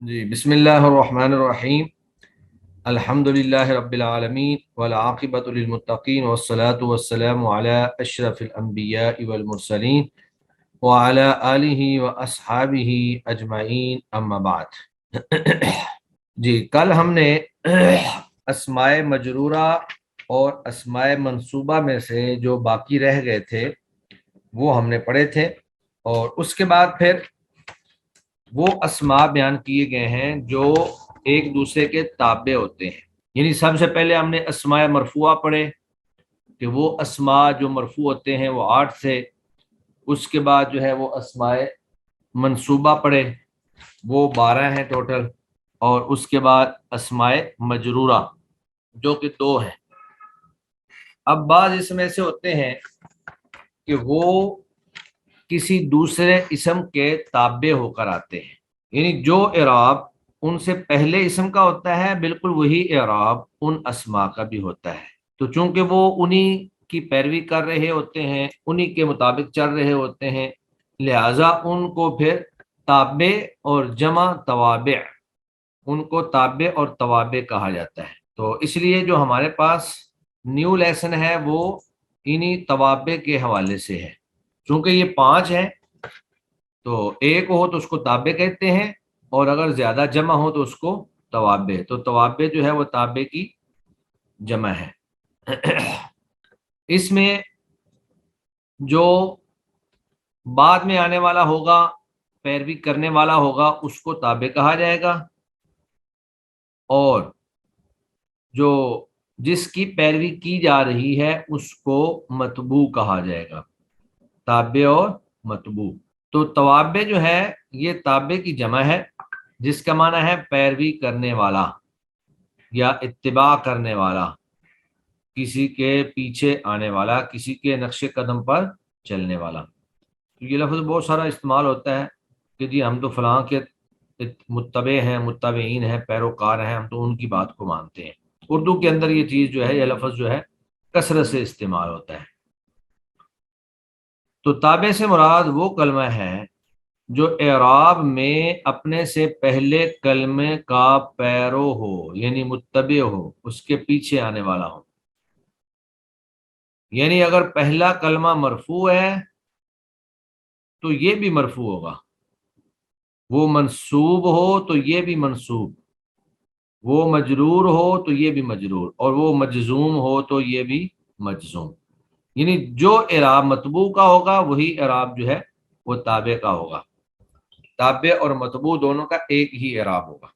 جی بسم اللہ الرحمن الرحیم الحمدللہ رب العالمین والعاقبۃ للمتقین والصلاة والسلام علی اشرف الانبیاء والمرسلین وعلی آلہ واصحابہ اجمعین اما بعد۔ جی کل ہم نے اسماء مجرورہ اور اسماء منصوبہ میں سے جو باقی رہ گئے تھے وہ ہم نے پڑھے تھے، اور اس کے بعد پھر وہ اسماء بیان کیے گئے ہیں جو ایک دوسرے کے تابع ہوتے ہیں۔ یعنی سب سے پہلے ہم نے اسماء مرفوعہ پڑھے کہ وہ اسماء جو مرفوع ہوتے ہیں وہ 8 تھے۔ اس کے بعد جو ہے وہ اسماء منصوبہ پڑھے، وہ 12 ہیں ٹوٹل، اور اس کے بعد اسماء مجرورہ جو کہ 2 ہیں۔ اب بعض اس میں سے ہوتے ہیں کہ وہ کسی دوسرے اسم کے تابع ہو کر آتے ہیں، یعنی جو اعراب ان سے پہلے اسم کا ہوتا ہے بالکل وہی اعراب ان اسماء کا بھی ہوتا ہے۔ تو چونکہ وہ انہی کی پیروی کر رہے ہوتے ہیں، انہی کے مطابق چل رہے ہوتے ہیں، لہذا ان کو پھر تابع اور جمع توابع، ان کو تابع اور توابع کہا جاتا ہے۔ تو اس لیے جو ہمارے پاس نیو لیسن ہے وہ انہی توابع کے حوالے سے ہے۔ چونکہ یہ 5 ہیں تو ایک ہو تو اس کو تابع کہتے ہیں، اور اگر زیادہ جمع ہو تو اس کو توابع۔ تو توابع جو ہے وہ تابع کی جمع ہے۔ اس میں جو بعد میں آنے والا ہوگا، پیروی کرنے والا ہوگا، اس کو تابع کہا جائے گا، اور جو جس کی پیروی کی جا رہی ہے اس کو متبوع کہا جائے گا، تابع اور متبوع۔ تو توابع جو ہے یہ تابع کی جمع ہے، جس کا معنی ہے پیروی کرنے والا یا اتباع کرنے والا، کسی کے پیچھے آنے والا، کسی کے نقش قدم پر چلنے والا۔ تو یہ لفظ بہت سارا استعمال ہوتا ہے کہ جی ہم تو فلاں کے متبع ہیں، متبعین ہیں، پیروکار ہیں، ہم تو ان کی بات کو مانتے ہیں۔ اردو کے اندر یہ چیز جو ہے، یہ لفظ جو ہے کثرت سے استعمال ہوتا ہے۔ تو تابع سے مراد وہ کلمہ ہے جو اعراب میں اپنے سے پہلے کلمے کا پیرو ہو، یعنی متبع ہو، اس کے پیچھے آنے والا ہو۔ یعنی اگر پہلا کلمہ مرفوع ہے تو یہ بھی مرفوع ہوگا، وہ منصوب ہو تو یہ بھی منصوب، وہ مجرور ہو تو یہ بھی مجرور، اور وہ مجزوم ہو تو یہ بھی مجزوم۔ یعنی جو اعراب مطبوع کا ہوگا وہی اعراب جو ہے وہ تابع کا ہوگا۔ تابع اور مطبوع دونوں کا ایک ہی اعراب ہوگا۔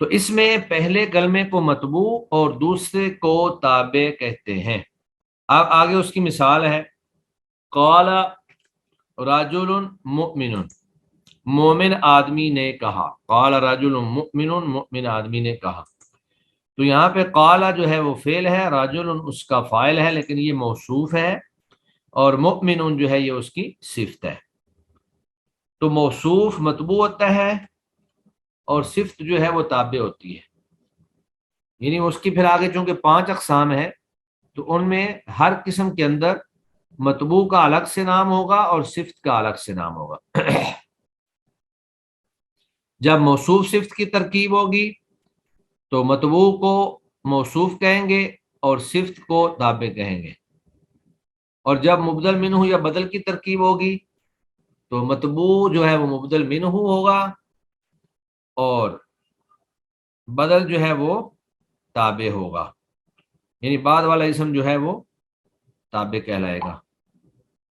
تو اس میں پہلے کلمے کو مطبوع اور دوسرے کو تابع کہتے ہیں۔ اب آگے اس کی مثال ہے، قال رجل مؤمن، مومن آدمی نے کہا، قال رجل مؤمن، مومن آدمی نے کہا۔ تو یہاں پہ قال جو ہے وہ فعل ہے، رجل اس کا فاعل ہے، لیکن یہ موصوف ہے، اور مؤمن جو ہے یہ اس کی صفت ہے۔ تو موصوف مطبوع ہوتا ہے اور صفت جو ہے وہ تابع ہوتی ہے۔ یعنی اس کی پھر آگے چونکہ 5 اقسام ہیں تو ان میں ہر قسم کے اندر مطبوع کا الگ سے نام ہوگا اور صفت کا الگ سے نام ہوگا۔ جب موصوف صفت کی ترکیب ہوگی تو مطبوع کو موصوف کہیں گے اور صفت کو تابع کہیں گے، اور جب مبدل منہ یا بدل کی ترکیب ہوگی تو مطبوع جو ہے وہ مبدل منہ ہوگا اور بدل جو ہے وہ تابع ہوگا، یعنی بعد والا اسم جو ہے وہ تابع کہلائے گا۔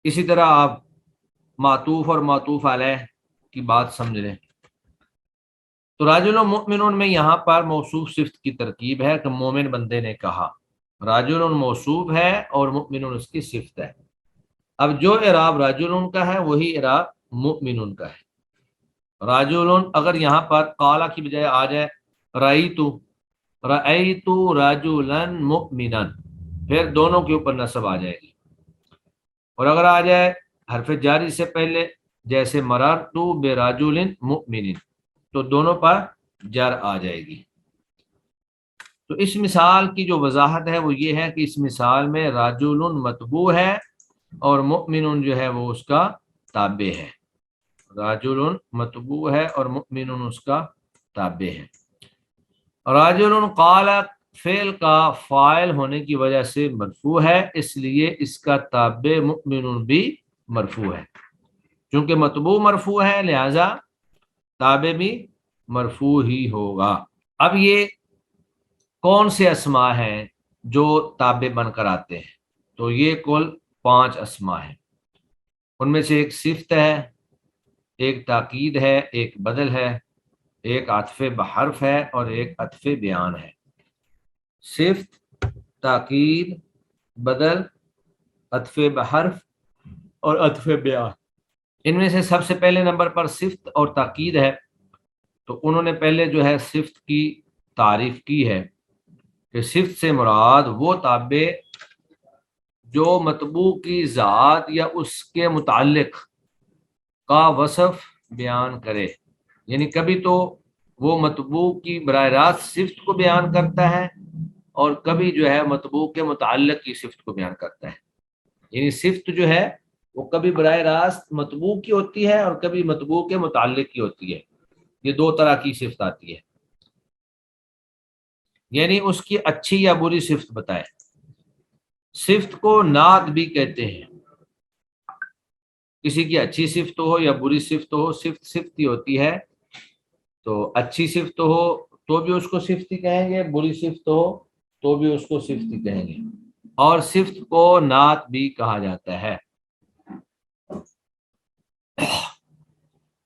اسی طرح آپ معطوف اور معطوف علیہ کی بات سمجھ لیں۔ تو راجل مؤمن میں یہاں پر موصوف صفت کی ترکیب ہے کہ مومن بندے نے کہا، راجل موصوف ہے اور مؤمن اس کی صفت ہے۔ اب جو اعراب راجل کا ہے وہی اعراب مؤمن کا ہے۔ راجل اگر یہاں پر قال کی بجائے آ جائے رأیت رجلا مؤمنا، پھر دونوں کے اوپر نصب آ جائے گی، اور اگر آ جائے حرف جاری سے پہلے جیسے مررت برجل مؤمن تو دونوں پر جر آ جائے گی۔ تو اس مثال کی جو وضاحت ہے وہ یہ ہے کہ اس مثال میں رجل مطبوع ہے اور مؤمن جو ہے وہ اس کا تابع ہے۔ راجل متبوع ہے اور مؤمن اس کا تابع ہے۔ راجل قال فعل کا فاعل ہونے کی وجہ سے مرفوع ہے، اس لیے اس کا تابع مؤمن بھی مرفوع ہے۔ چونکہ متبوع مرفوع ہے لہذا تابع بھی مرفوع ہی ہوگا۔ اب یہ کون سے اسماء ہیں جو تابع بن کر آتے ہیں؟ تو یہ کل 5 اسماء ہیں۔ ان میں سے ایک صفت ہے، ایک تاکید ہے، ایک بدل ہے، ایک عطف بحرف ہے اور ایک عطف بیان ہے۔ صفت، تاکید، بدل، عطف بحرف اور عطف بیان۔ ان میں سے سب سے پہلے نمبر پر صفت اور تاکید ہے، تو انہوں نے پہلے جو ہے صفت کی تعریف کی ہے کہ صفت سے مراد وہ تابع جو متبوع کی ذات یا اس کے متعلق کا وصف بیان کرے، یعنی کبھی تو وہ متبوع کی براہ راست صفت کو بیان کرتا ہے اور کبھی جو ہے متبوع کے متعلق کی صفت کو بیان کرتا ہے۔ یعنی صفت جو ہے وہ کبھی براہ راست متبوع کی ہوتی ہے اور کبھی متبوع کے متعلق کی ہوتی ہے۔ یہ 2 طرح کی صفت آتی ہے، یعنی اس کی اچھی یا بری صفت بتائے۔ صفت کو نعت بھی کہتے ہیں، کسی کی اچھی صفت ہو یا بری صفت ہو، صفت صفت ہی ہوتی ہے۔ تو اچھی صفت ہو تو بھی اس کو صفت ہی کہیں گے، بری صفت ہو تو بھی اس کو صفت ہی کہیں گے، اور صفت کو نعت بھی کہا جاتا ہے۔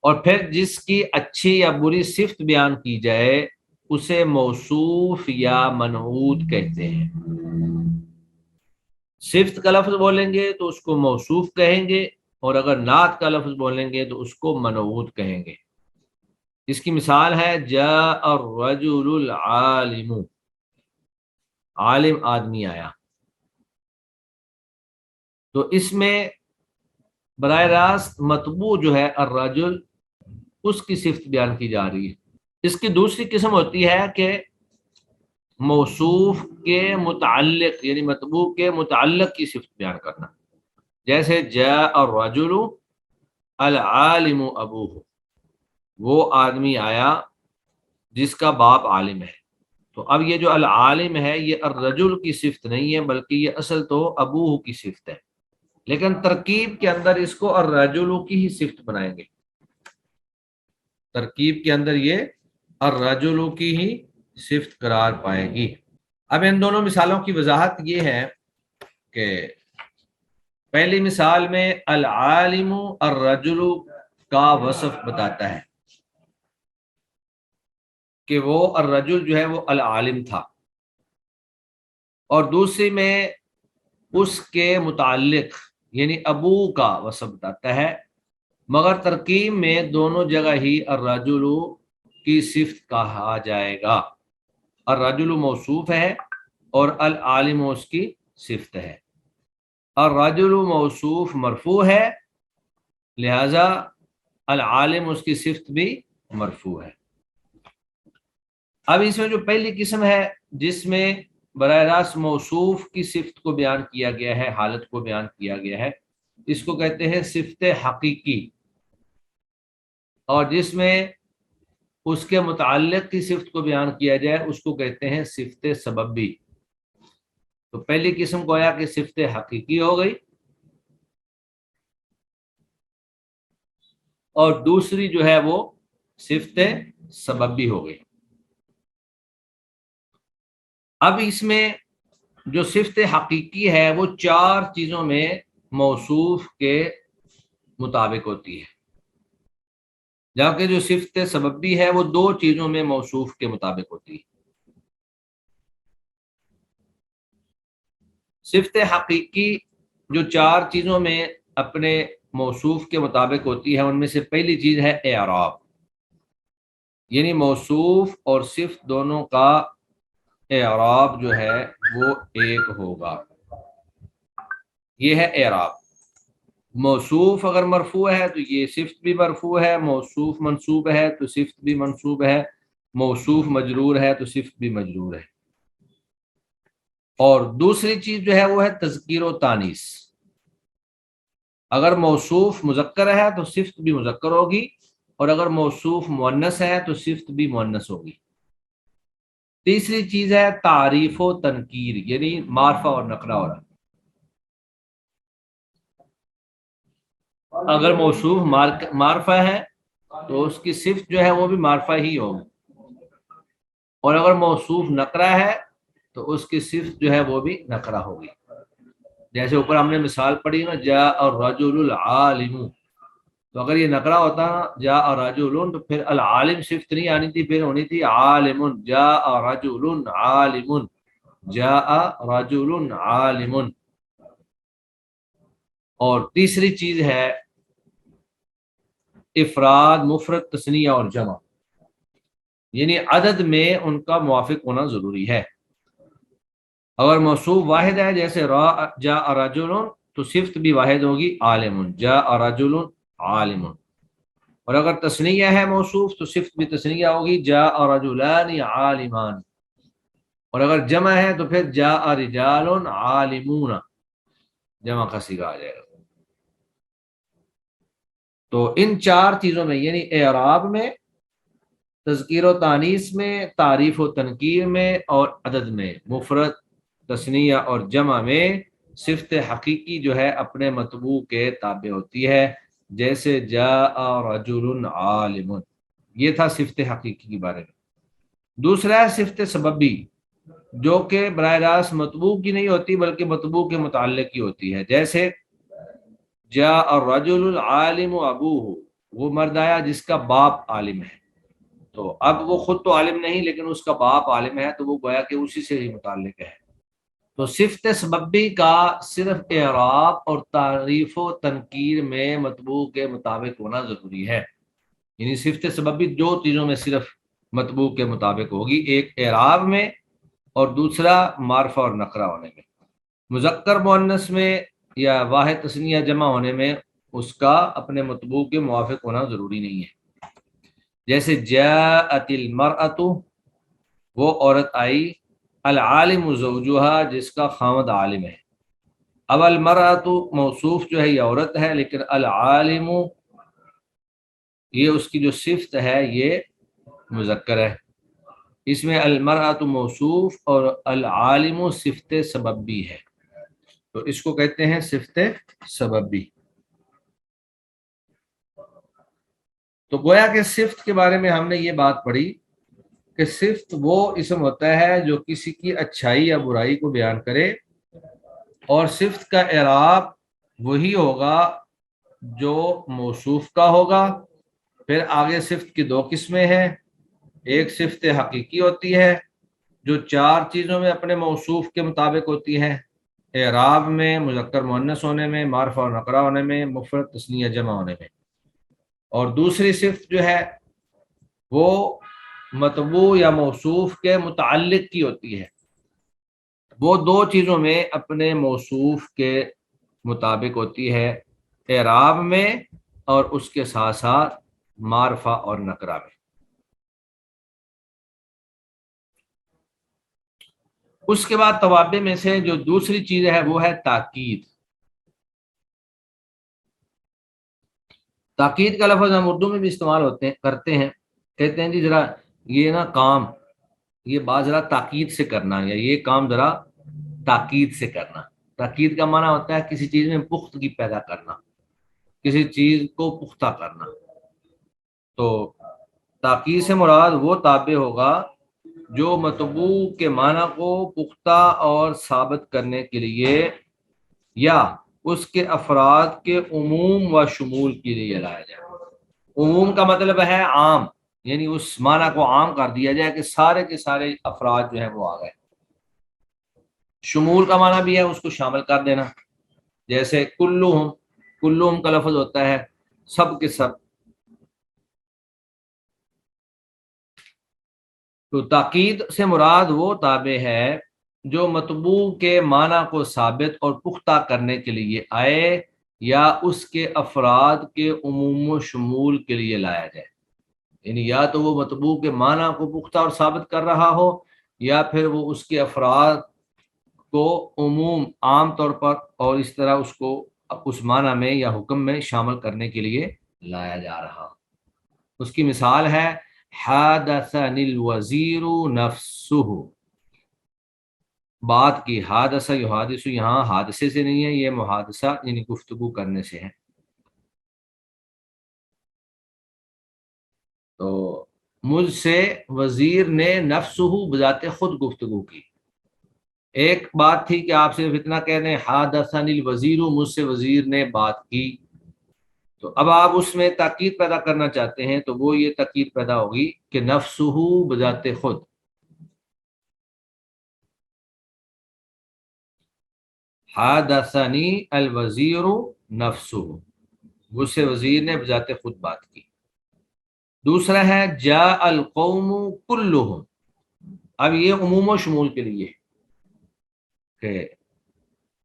اور پھر جس کی اچھی یا بری صفت بیان کی جائے اسے موصوف یا منعوت کہتے ہیں۔ صفت کا لفظ بولیں گے تو اس کو موصوف کہیں گے، اور اگر نعت کا لفظ بولیں گے تو اس کو منعوت کہیں گے۔ اس کی مثال ہے جاء الرجل العالم، عالم آدمی آیا۔ تو اس میں براہ راست متبوع جو ہے الرجل، اس کی صفت بیان کی جا رہی ہے۔ اس کی دوسری قسم ہوتی ہے کہ موصوف کے متعلق، یعنی متبوع کے متعلق کی صفت بیان کرنا، جیسے جاء الرجل العالم ابوہ، وہ آدمی آیا جس کا باپ عالم ہے۔ تو اب یہ جو العالم ہے یہ الرجل کی صفت نہیں ہے، بلکہ یہ اصل تو ابوہ کی صفت ہے، لیکن ترکیب کے اندر اس کو الرجل کی ہی صفت بنائیں گے۔ ترکیب کے اندر یہ الرجل کی ہی صفت قرار پائے گی۔ اب ان دونوں مثالوں کی وضاحت یہ ہے کہ پہلی مثال میں العالم الرجل کا وصف بتاتا ہے کہ وہ الرجل جو ہے وہ العالم تھا، اور دوسری میں اس کے متعلق یعنی ابو کا وصف بتاتا ہے، مگر ترکیب میں دونوں جگہ ہی الرجل کی صفت کہا جائے گا۔ الرجل موصوف ہے اور العالم اس کی صفت ہے۔ الرجل موصوف مرفوع ہے لہذا العالم اس کی صفت بھی مرفوع ہے۔ اب اس میں جو پہلی قسم ہے جس میں براہ راست موصوف کی صفت کو بیان کیا گیا ہے، حالت کو بیان کیا گیا ہے، اس کو کہتے ہیں صفت حقیقی، اور جس میں اس کے متعلق کی صفت کو بیان کیا جائے اس کو کہتے ہیں صفت سببی۔ تو پہلی قسم گویا کہ صفت حقیقی ہو گئی، اور دوسری جو ہے وہ صفت سببی ہو گئی۔ اب اس میں جو صفت حقیقی ہے وہ 4 چیزوں میں موصوف کے مطابق ہوتی ہے، جبکہ جو صفت سببی ہے وہ 2 چیزوں میں موصوف کے مطابق ہوتی ہے۔ صفت حقیقی جو 4 چیزوں میں اپنے موصوف کے مطابق ہوتی ہے ان میں سے پہلی چیز ہے اعراب، یعنی موصوف اور صفت دونوں کا اعراب جو ہے وہ ایک ہوگا۔ یہ ہے اعراب۔ موصوف اگر مرفوع ہے تو یہ صفت بھی مرفوع ہے، موصوف منصوب ہے تو صفت بھی منصوب ہے، موصوف مجرور ہے تو صفت بھی مجرور ہے۔ اور دوسری چیز جو ہے وہ ہے تذکیر و تانیث۔ اگر موصوف مذکر ہے تو صفت بھی مذکر ہوگی، اور اگر موصوف مؤنث ہے تو صفت بھی مؤنث ہوگی۔ تیسری چیز ہے تعریف و تنکیر، یعنی معرفہ اور نکرہ ہونا۔ اگر موصوف معرفہ ہے تو اس کی صفت جو ہے وہ بھی معرفہ ہی ہوگی، اور اگر موصوف نکرہ ہے تو اس کی صفت جو ہے وہ بھی نکرہ ہوگی۔ جیسے اوپر ہم نے مثال پڑھی نا، جاء الرجل العالم، تو اگر یہ نکرہ ہوتا نا جاء رجل، تو پھر العالم صفت نہیں آنی تھی، پھر ہونی تھی عالم، جاء رجل عالم، جاء رجل عالم۔ اور تیسری چیز ہے افراد، مفرد، تثنیہ اور جمع، یعنی عدد میں ان کا موافق ہونا ضروری ہے۔ اگر موصوف واحد ہے جیسے جاء رجل، تو صفت بھی واحد ہوگی عالم، جاء رجل عالم۔ اور اگر تثنیہ ہے موصوف تو صفت بھی تثنیہ ہوگی، جاء رجلان عالمان۔ اور اگر جمع ہے تو پھر جاء رجال عالمون، جمع کا صیغہ آ جائے گا۔ تو ان چار چیزوں میں، یعنی اعراب میں، تذکیر و تانیث میں، تعریف و تنکیر میں، اور عدد میں، مفرد، تثنیہ اور جمع میں، صفت حقیقی جو ہے اپنے مطبوع کے تابع ہوتی ہے، جیسے جاء رجل عالم۔ یہ تھا صفت حقیقی کے بارے میں۔ دوسرا ہے صفت سببی، جو کہ براہ راست مطبوع کی نہیں ہوتی بلکہ مطبوع کے متعلق کی ہوتی ہے، جیسے جاء الرجل العالم ابوہ، وہ مرد آیا جس کا باپ عالم ہے۔ تو اب وہ خود تو عالم نہیں لیکن اس کا باپ عالم ہے، تو وہ گویا کہ اسی سے ہی متعلق ہے۔ تو صفت سببی کا صرف اعراب اور تعریف و تنکیر میں مطبوع کے مطابق ہونا ضروری ہے، یعنی صفت سببی دو چیزوں میں صرف مطبوع کے مطابق ہوگی، ایک اعراب میں اور دوسرا معرفہ اور نکرہ ہونے میں۔ مذکر مؤنث میں یا واحد تثنیہ جمع ہونے میں اس کا اپنے مطبوع کے موافق ہونا ضروری نہیں ہے۔ جیسے جاءت المرأۃ، وہ عورت آئی، العالم زوجہا، جس کا خاوند عالم ہے۔ اب المرأۃ موصوف جو ہے یہ عورت ہے، لیکن العالم یہ اس کی جو صفت ہے یہ مذکر ہے، اس میں المرأۃ موصوف اور العالم صفت سببی ہے، تو اس کو کہتے ہیں صفت سببی۔ تو گویا کہ صفت کے بارے میں ہم نے یہ بات پڑھی کہ صفت وہ اسم ہوتا ہے جو کسی کی اچھائی یا برائی کو بیان کرے، اور صفت کا اعراب وہی ہوگا جو موصوف کا ہوگا۔ پھر آگے صفت کی دو قسمیں ہیں، ایک صفت حقیقی ہوتی ہے جو چار چیزوں میں اپنے موصوف کے مطابق ہوتی ہے، اعراب میں، مذکر مؤنث ہونے میں، معرفہ اور نکرہ ہونے میں، مفرد تثنیہ جمع ہونے میں۔ اور دوسری صفت جو ہے وہ مطبوع یا موصوف کے متعلق کی ہوتی ہے، وہ دو چیزوں میں اپنے موصوف کے مطابق ہوتی ہے، اعراب میں اور اس کے ساتھ ساتھ معرفہ اور نکرہ میں۔ اس کے بعد توابع میں سے جو دوسری چیز ہے وہ ہے تاکید۔ تاکید کا لفظ ہم اردو میں بھی استعمال کرتے ہیں، کہتے ہیں جی ذرا یہ نا کام، یہ بات ذرا تاکید سے کرنا، یا یہ کام ذرا تاکید سے کرنا۔ تاکید کا معنی ہوتا ہے کسی چیز میں پختگی پیدا کرنا، کسی چیز کو پختہ کرنا۔ تو تاکید سے مراد وہ تابع ہوگا جو مطبوع کے معنی کو پختہ اور ثابت کرنے کے لیے یا اس کے افراد کے عموم و شمول کے لیے لایا جائے۔ عموم کا مطلب ہے عام، یعنی اس معنی کو عام کر دیا جائے کہ سارے کے سارے افراد جو ہیں وہ آ گئے۔ شمول کا معنی بھی ہے اس کو شامل کر دینا، جیسے کلہم، کلہم کا لفظ ہوتا ہے سب کے سب۔ تو تاکید سے مراد وہ تابع ہے جو مطبوع کے معنی کو ثابت اور پختہ کرنے کے لیے آئے یا اس کے افراد کے عموم و شمول کے لیے لایا جائے، یعنی یا تو وہ مطبوع کے معنی کو پختہ اور ثابت کر رہا ہو، یا پھر وہ اس کے افراد کو عموم، عام طور پر، اور اس طرح اس کو اس معنی میں یا حکم میں شامل کرنے کے لیے لایا جا رہا۔ اس کی مثال ہے حادثنی الوزیر نفسہ، بات کی، حادثہ یحادث یہاں حادثے سے نہیں ہے، یہ محادثہ یعنی گفتگو کرنے سے ہے۔ تو مجھ سے وزیر نے نفسہ بذات خود گفتگو کی۔ ایک بات تھی کہ آپ صرف اتنا کہہ دیں حادثنی الوزیر، مجھ سے وزیر نے بات کی، تو اب آپ اس میں تاکید پیدا کرنا چاہتے ہیں تو وہ یہ تاکید پیدا ہوگی کہ نفسہ بذات خود، حادثنی الوزیر نفسہ، مجھ سے وزیر نے بذات خود بات کی۔ دوسرا ہے جاء القوم کلہم، اب یہ عموم و شمول کے لیے کہ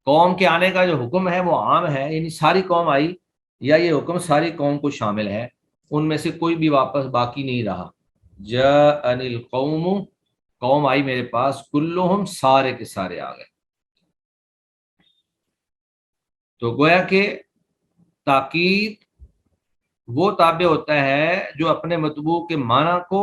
قوم کے آنے کا جو حکم ہے وہ عام ہے، یعنی ساری قوم آئی، یا یہ حکم ساری قوم کو شامل ہے، ان میں سے کوئی بھی واپس باقی نہیں رہا۔ جاءنی القوم، قوم آئی میرے پاس، کلہم سارے کے سارے آ گئے۔ تو گویا کہ تاکید وہ تابع ہوتا ہے جو اپنے مطبوع کے معنی کو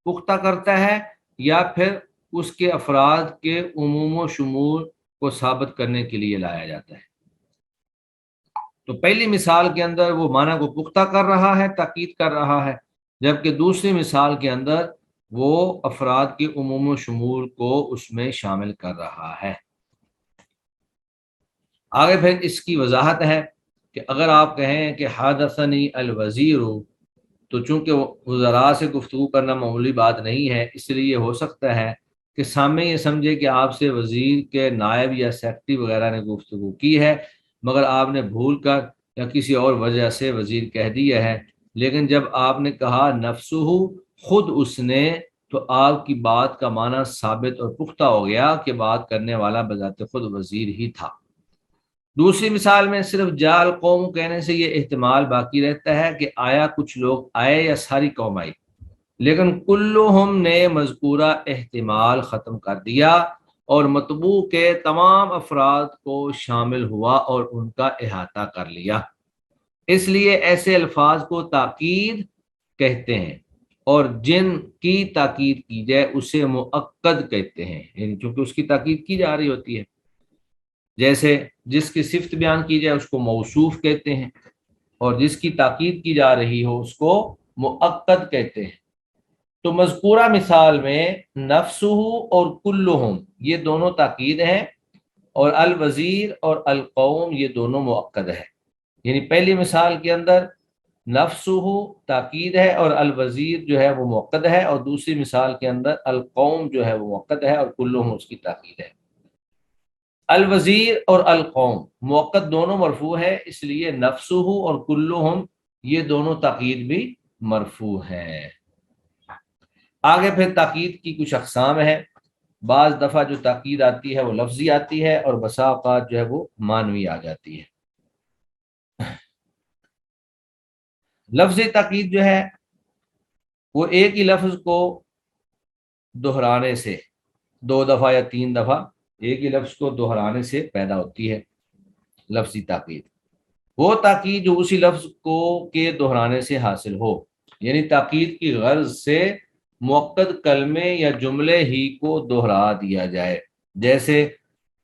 پختہ کرتا ہے یا پھر اس کے افراد کے عموم و شمول کو ثابت کرنے کے لیے لایا جاتا ہے۔ تو پہلی مثال کے اندر وہ معنی کو پختہ کر رہا ہے، تاکید کر رہا ہے، جبکہ دوسری مثال کے اندر وہ افراد کے عموم و شمول کو اس میں شامل کر رہا ہے۔ آگے پھر اس کی وضاحت ہے کہ اگر آپ کہیں کہ حادثنی الوزیر، تو چونکہ وزراء سے گفتگو کرنا معمولی بات نہیں ہے، اس لیے یہ ہو سکتا ہے کہ سامنے یہ سمجھے کہ آپ سے وزیر کے نائب یا سیکرٹری وغیرہ نے گفتگو کی ہے، مگر آپ نے بھول کر یا کسی اور وجہ سے وزیر کہہ دیا ہے، لیکن جب آپ نے کہا نفسہ، خود اس نے، تو آپ کی بات کا معنی ثابت اور پختہ ہو گیا کہ بات کرنے والا بذات خود وزیر ہی تھا۔ دوسری مثال میں صرف جاء القوم کہنے سے یہ احتمال باقی رہتا ہے کہ آیا کچھ لوگ آئے یا ساری قوم آئی، لیکن کلہم نے مذکورہ احتمال ختم کر دیا اور مطبوع کے تمام افراد کو شامل ہوا اور ان کا احاطہ کر لیا۔ اس لیے ایسے الفاظ کو تاکید کہتے ہیں، اور جن کی تاکید کی جائے اسے مؤکد کہتے ہیں، یعنی چونکہ اس کی تاکید کی جا رہی ہوتی ہے۔ جیسے جس کی صفت بیان کی جائے اس کو موصوف کہتے ہیں، اور جس کی تاکید کی جا رہی ہو اس کو مؤکد کہتے ہیں۔ تو مذکورہ مثال میں نفسہ اور کلہم یہ دونوں تاکید ہیں، اور الوزیر اور القوم یہ دونوں مؤکد ہے۔ یعنی پہلی مثال کے اندر نفسہ تاکید ہے اور الوزیر جو ہے وہ مؤکد ہے، اور دوسری مثال کے اندر القوم جو ہے وہ مؤکد ہے اور کلہم اس کی تاکید ہے۔ الوزیر اور القوم مؤکد دونوں مرفوع ہے، اس لیے نفسہ اور کلہم یہ دونوں تاکید بھی مرفوع ہے۔ آگے پھر تاکید کی کچھ اقسام ہیں۔ بعض دفعہ جو تاکید آتی ہے وہ لفظی آتی ہے، اور بسا اوقات جو ہے وہ معنوی آ جاتی ہے۔ لفظی تاکید جو ہے وہ ایک ہی لفظ کو دہرانے سے، دو دفعہ یا تین دفعہ ایک ہی لفظ کو دہرانے سے پیدا ہوتی ہے لفظی تاکید۔ وہ تاکید جو اسی لفظ کو کے دہرانے سے حاصل ہو، یعنی تاکید کی غرض سے مؤکد کلمے یا جملے ہی کو دہرا دیا جائے، جیسے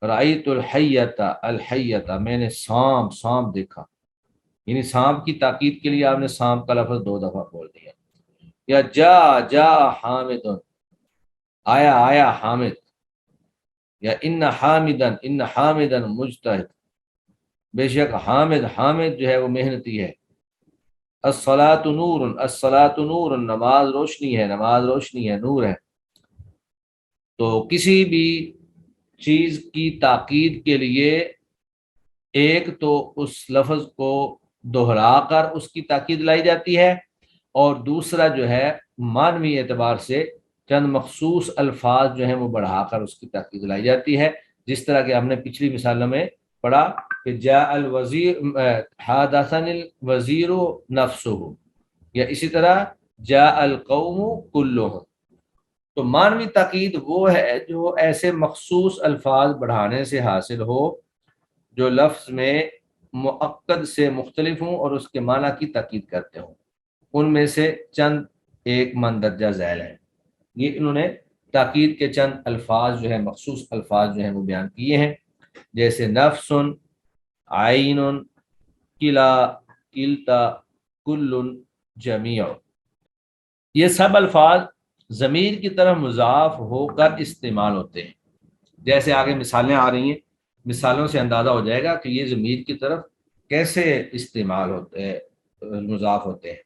رأیت الحیۃ الحیۃ، میں نے سانپ دیکھا، یعنی سانپ کی تاکید کے لیے آپ نے سانپ کا لفظ دو دفعہ بول دیا۔ یا جا حامد، آیا حامد، یا ان حامدن مجتہد، بے شک حامد جو ہے وہ محنتی ہے۔ الصلاۃ نور، نماز روشنی ہے، نور ہے۔ تو کسی بھی چیز کی تاکید کے لیے ایک تو اس لفظ کو دہرا کر اس کی تاکید لائی جاتی ہے، اور دوسرا جو ہے معنوی اعتبار سے چند مخصوص الفاظ جو ہیں وہ بڑھا کر اس کی تاکید لائی جاتی ہے، جس طرح کہ ہم نے پچھلی مثالوں میں پڑھا کہ جاء الوزیر حادثنی الوزیر نفسہ، یا اسی طرح جاء القوم کلہم۔ تو معنوی تاکید وہ ہے جو ایسے مخصوص الفاظ بڑھانے سے حاصل ہو جو لفظ میں مؤکد سے مختلف ہوں اور اس کے معنی کی تاکید کرتے ہوں، ان میں سے چند ایک مندرجہ ذیل ہیں۔ یہ انہوں نے تاکید کے چند الفاظ جو ہے، مخصوص الفاظ جو ہیں وہ بیان کیے ہیں، جیسے نفس، عین، کلا، کلتا، کل، جمیع۔ یہ سب الفاظ ضمیر کی طرف مضاف ہو کر استعمال ہوتے ہیں۔ جیسے آگے مثالیں آ رہی ہیں، مثالوں سے اندازہ ہو جائے گا کہ یہ ضمیر کی طرف کیسے استعمال ہوتے ہیں، مضاف ہوتے ہیں۔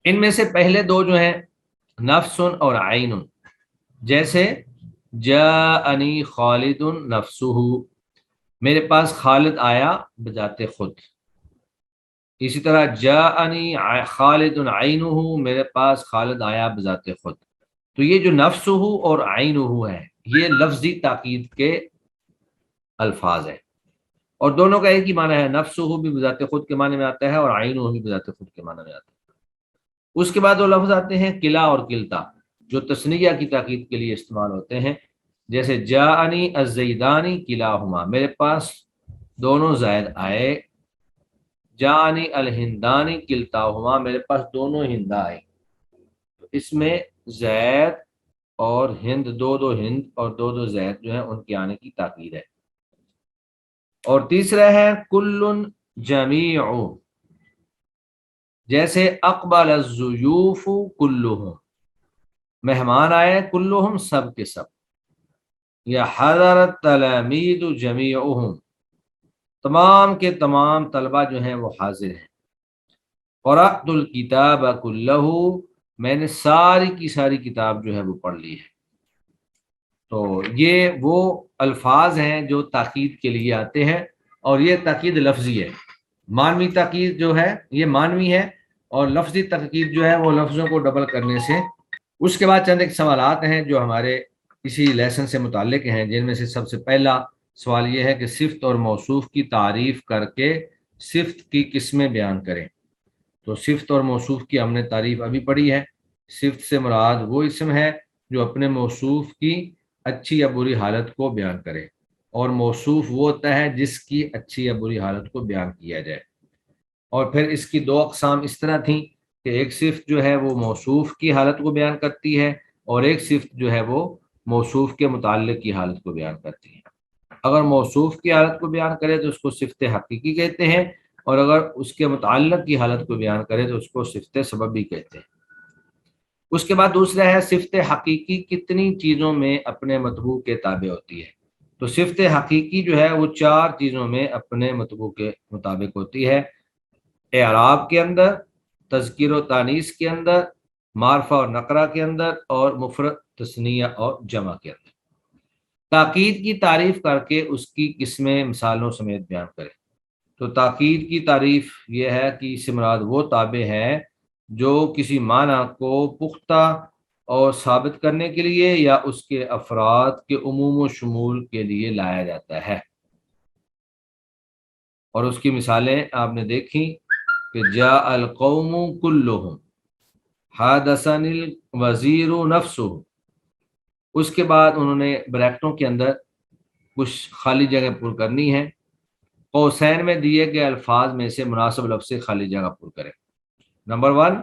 ان میں سے پہلے دو جو ہیں نفس اور عین، جیسے جاءنی خالد نفسہ، میرے پاس خالد آیا بذات خود۔ اسی طرح جاءنی خالد عینہ، میرے پاس خالد آیا بذات خود۔ تو یہ جو نفسہ اور عینہ ہے، یہ لفظی تاکید کے الفاظ ہیں، اور دونوں کا ایک ہی معنی ہے، نفسہ بھی بذات خود کے معنی میں آتا ہے اور عینہ بھی بذات خود کے معنی میں آتا ہے۔ اس کے بعد وہ لفظ آتے ہیں کلا اور کلتا، جو تثنیہ کی تاکید کے لیے استعمال ہوتے ہیں، جیسے جاءنی الزیدانی کلاہما، میرے پاس دونوں زید آئے۔ جاءنی الہندانی کلتاہما، میرے پاس دونوں ہندا آئے۔ تو اس میں زید اور ہند، دو ہند اور دو زید جو ہیں ان کے آنے کی تاکید ہے۔ اور تیسرا ہے کل جمیع، جیسے اقبل الضیوف کلہم، مہمان آئے کلہم سب کے سب، یا حضر التلامید جمیعہم، تمام کے تمام طلبہ جو ہیں وہ حاضر ہیں۔ قرأت الکتاب کلہ، میں نے ساری کی ساری کتاب جو ہے وہ پڑھ لی ہے۔ تو یہ وہ الفاظ ہیں جو تاکید کے لیے آتے ہیں، اور یہ تاکید لفظی ہے۔ معنوی تاکید جو ہے یہ معنوی ہے، اور لفظی تاکید جو ہے وہ لفظوں کو ڈبل کرنے سے۔ اس کے بعد چند ایک سوالات ہیں جو ہمارے اسی لیسن سے متعلق ہیں، جن میں سے سب سے پہلا سوال یہ ہے کہ صفت اور موصوف کی تعریف کر کے صفت کی قسمیں بیان کریں۔ تو صفت اور موصوف کی ہم نے تعریف ابھی پڑھی ہے۔ صفت سے مراد وہ اسم ہے جو اپنے موصوف کی اچھی یا بری حالت کو بیان کرے، اور موصوف وہ ہوتا ہے جس کی اچھی یا بری حالت کو بیان کیا جائے۔ اور پھر اس کی دو اقسام اس طرح تھیں کہ ایک صفت جو ہے وہ موصوف کی حالت کو بیان کرتی ہے، اور ایک صفت جو ہے وہ موصوف کے متعلق کی حالت کو بیان کرتی ہے۔ اگر موصوف کی حالت کو بیان کرے تو اس کو صفت حقیقی کہتے ہیں، اور اگر اس کے متعلق کی حالت کو بیان کرے تو اس کو صفت سببی کہتے ہیں۔ اس کے بعد دوسرا ہے صفت حقیقی کتنی چیزوں میں اپنے مطبوع کے تابع ہوتی ہے۔ تو صفت حقیقی جو ہے وہ 4 چیزوں میں اپنے مطبوع کے مطابق ہوتی ہے: اعراب کے اندر، تذکیر و تانیث کے اندر، معرفہ اور نقرہ کے اندر، اور مفرد، تثنیہ اور جمع کے اندر۔ تاکید کی تعریف کر کے اس کی قسمیں مثالوں سمیت بیان کریں۔ تو تاکید کی تعریف یہ ہے کہ اس سے مراد وہ تابع ہے جو کسی معنی کو پختہ اور ثابت کرنے کے لیے یا اس کے افراد کے عموم و شمول کے لیے لایا جاتا ہے۔ اور اس کی مثالیں آپ نے دیکھی کہ جاء القوم کلہم، حدثنی الوزیر نفسہ۔ اس کے بعد انہوں نے بریکٹوں کے اندر کچھ خالی جگہ پر کرنی ہے۔ قوسین میں دیے گئے الفاظ میں سے مناسب لفظ سے خالی جگہ پر کریں۔ نمبر 1،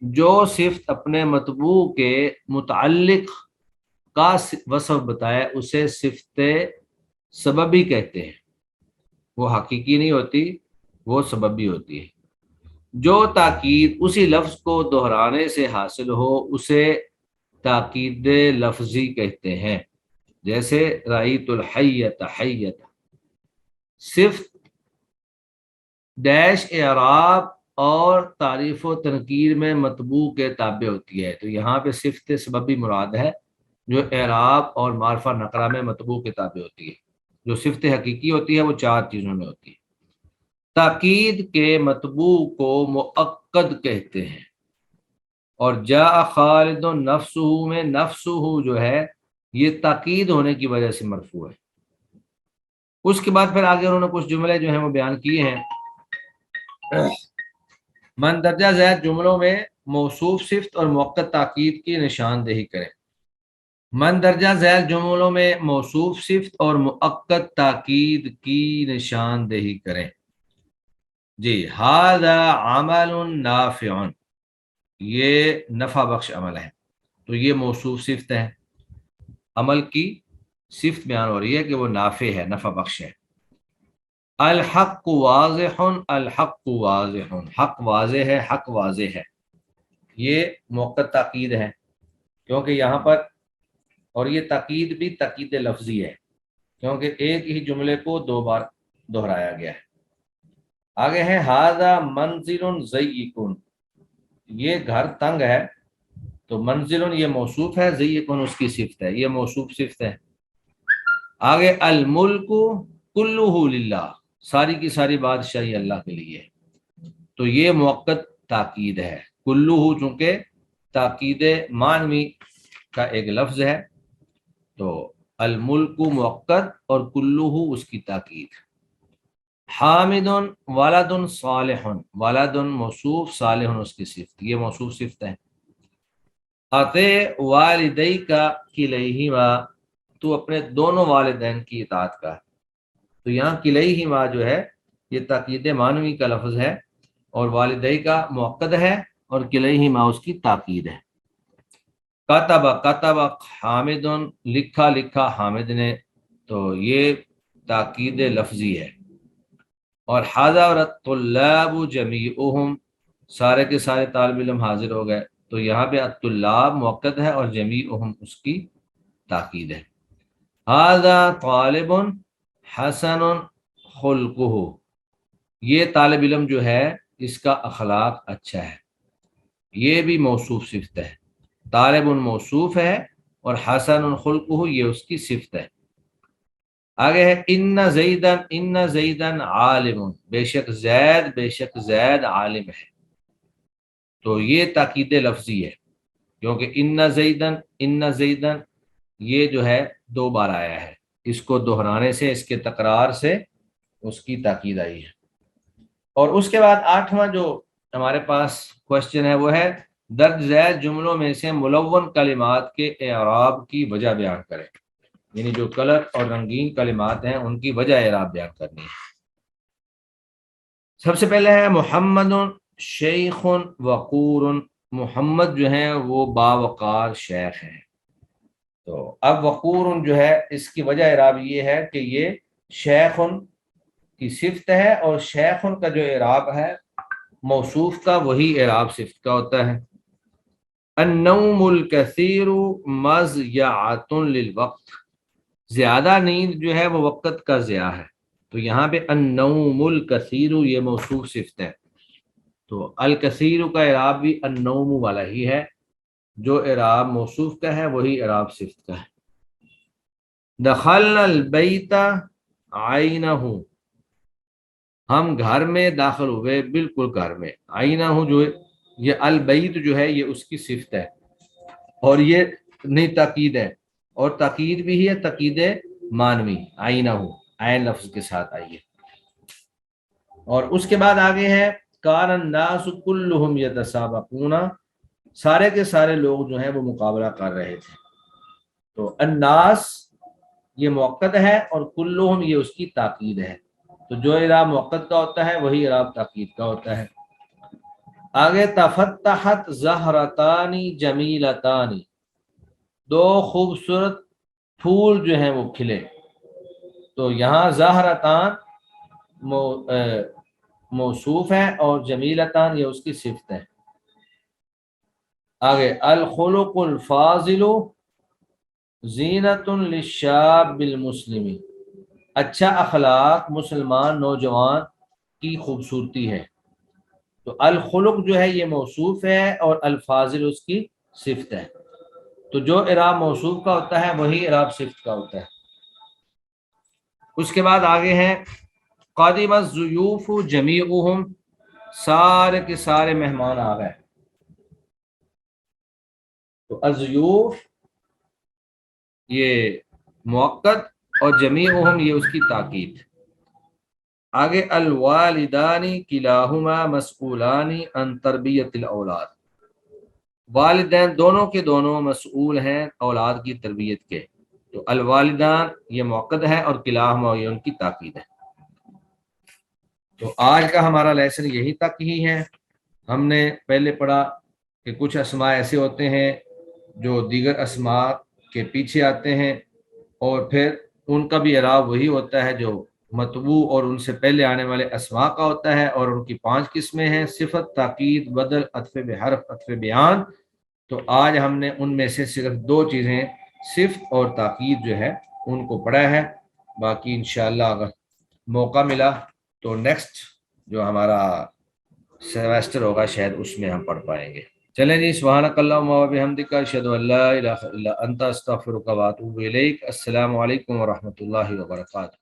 جو صفت اپنے مطبوع کے متعلق کا وصف بتائے اسے صفت سببی کہتے ہیں، وہ حقیقی نہیں ہوتی، وہ سببی ہوتی ہے۔ جو تاکید اسی لفظ کو دہرانے سے حاصل ہو اسے تاکید لفظی کہتے ہیں، جیسے رأیت الحیۃ حیۃ۔ صفت ڈیش اعراب اور تعریف و تنکیر میں مطبوع کے تابع ہوتی ہے۔ تو یہاں پہ صفت سببی مراد ہے جو اعراب اور معرفہ نقرہ میں مطبوع کے تابع ہوتی ہے۔ جو صفت حقیقی ہوتی ہے وہ 4 چیزوں میں ہوتی ہے۔ تاکید کے مطبوع کو مؤکد کہتے ہیں، اور جاء خالد نفسہ میں نفسہ جو ہے یہ تاکید ہونے کی وجہ سے مرفوع ہے۔ اس کے بعد پھر آگے انہوں نے کچھ جملے جو ہیں وہ بیان کیے ہیں۔ مندرجہ ذیل جملوں میں موصوف صفت اور مؤکد تاکید کی نشاندہی کریں۔ من درجہ ذیل جملوں میں موصوف صفت اور مؤکد تاکید کی نشاندہی کریں. جی ھذا عمل نافع، یہ نفع بخش عمل ہے. تو یہ موصوف صفت ہے، عمل کی صفت بیان ہو رہی ہے کہ وہ نافع ہے، نفع بخش ہے. الحق واضح، الحق واضح، حق واضح ہے، حق واضح ہے. یہ موقت تاکید ہے کیونکہ یہاں پر، اور یہ تاکید بھی تاکید لفظی ہے کیونکہ ایک ہی جملے کو دو بار دہرایا گیا ہے. آگے ہے ھذا منزل ضیق، یہ گھر تنگ ہے. تو منزل یہ موصوف ہے، ضیق اس کی صفت ہے، یہ موصوف صفت ہے. آگے الملک کلہ للہ، ساری کی ساری بادشاہی اللہ کے لیے. تو یہ موقت تاکید ہے. کلہ چونکہ تاکید معنوی کا ایک لفظ ہے تو الملک موقت اور کلہ اس کی تاکید. حامد ولد صالح، ولد موصوف، صالح اس کی صفت، یہ موصوف صفت ہے. اطیع والدیک کلیہما، تو اپنے دونوں والدین کی اطاعت کا. تو یہاں کلیہما جو ہے یہ تاکید معنوی کا لفظ ہے اور والدی کا مؤکد ہے اور کلیہما اس کی تاکید ہے. کتب کتب حامد، لکھا لکھا حامد نے، تو یہ تاکید لفظی ہے. اور حضر الطلاب جمیعہم، سارے کے سارے طالب علم حاضر ہو گئے. تو یہاں پہ الطلاب مؤکد ہے اور جمیعہم اس کی تاکید ہے. ھذا طالب حسن خلقہ، یہ طالب علم جو ہے اس کا اخلاق اچھا ہے، یہ بھی موصوف صفت ہے. طالب موصوف ہے اور حسن خلقہ یہ اس کی صفت ہے. آگے ہے ان زیدن، ان زیدن عالم، بے شک زید عالم ہے. تو یہ تاکید لفظی ہے کیونکہ ان زیدن یہ جو ہے دو بار آیا ہے، اس کو دہرانے سے، اس کے تکرار سے اس کی تاکید آئی ہے. اور اس کے بعد 8واں جو ہمارے پاس کوشچن ہے وہ ہے درج ذیل جملوں میں سے ملون کلمات کے اعراب کی وجہ بیان کریں. یعنی جو کلر اور رنگین کلمات ہیں ان کی وجہ اعراب بیان کرنی ہے. سب سے پہلے ہے محمد شیخ وقور، محمد جو ہیں وہ باوقار شیخ ہیں. تو اب وقور جو ہے اس کی وجہ اعراب یہ ہے کہ یہ شیخ کی صفت ہے اور شیخ کا جو اعراب ہے موصوف کا وہی اعراب صفت کا ہوتا ہے. النوم الکثیر مضیعۃ للوقت، زیادہ نیند جو ہے وہ وقت کا ضیاع ہے. تو یہاں پہ النوم الکثیر یہ موصوف صفت ہے. تو الکثیر کا اعراب بھی النوم والا ہی ہے، جو اعراب موصوف کا ہے وہی اعراب صفت کا ہے. دخلنا البیت عینہ، ہم گھر میں داخل ہوئے، بالکل گھر میں. عینہ جو یہ البیت جو ہے یہ اس کی صفت ہے اور یہ نہیں تاکید ہے، اور تاکید بھی ہے تاکید معنوی، عینہ عین لفظ کے ساتھ آئی ہے. اور اس کے بعد آگے ہے کان الناس کلہم یتسابقون، سارے کے سارے لوگ جو ہیں وہ مقابلہ کر رہے تھے. تو الناس یہ مؤکد ہے اور کلہم یہ اس کی تاکید ہے. تو جو اعراب مؤکد کا ہوتا ہے وہی اعراب تاکید کا ہوتا ہے. آگے تفتحت زہرتان جمیلتان، دو خوبصورت پھول جو ہیں وہ کھلے. تو یہاں زہرتان موصوف ہے اور جمیلتان یہ اس کی صفت ہے. آگے الخلق الفاضل زینت للشاب المسلم، اچھا اخلاق مسلمان نوجوان کی خوبصورتی ہے. تو الخلق جو ہے یہ موصوف ہے اور الفاضل اس کی صفت ہے. تو جو اعراب موصوف کا ہوتا ہے وہی اعراب صفت کا ہوتا ہے. اس کے بعد آگے ہیں قادم الضیوف جمیعہم، سارے کے سارے مہمان آ گئے. تو الضیوف یہ مؤکد اور جمیعہم یہ اس کی تاکید. آگے الوالدان کلاہما مسئولان عن تربیت الاولاد، والدین دونوں کے دونوں مسئول ہیں اولاد کی تربیت کے، تو الوالدان یہ موقد ہے اور کلاہما یہ ان کی تاکید ہے۔ تو آج کا ہمارا لیسن یہی تک ہی ہے۔ ہم نے پہلے پڑھا کہ کچھ اسماء ایسے ہوتے ہیں جو دیگر اسماء کے پیچھے آتے ہیں، اور پھر ان کا بھی اعراب وہی ہوتا ہے جو مطبوع اور ان سے پہلے آنے والے اسماء کا ہوتا ہے، اور ان کی 5 قسمیں ہیں: صفت، تاکید، بدل، عطف بحرف، عطف بیان۔ تو آج ہم نے ان میں سے صرف 2 چیزیں، صفت اور تاکید جو ہے ان کو پڑھا ہے۔ باقی انشاءاللہ اگر موقع ملا تو نیکسٹ جو ہمارا سیمیسٹر ہوگا شاید اس میں ہم پڑھ پائیں گے۔ چلیں جی، سبحانک اللہم و بحمدک، اشہد ان لا الہ الا انت، استغفرک و اتوب الیک۔ السلام علیکم ورحمۃ اللہ وبرکاتہ۔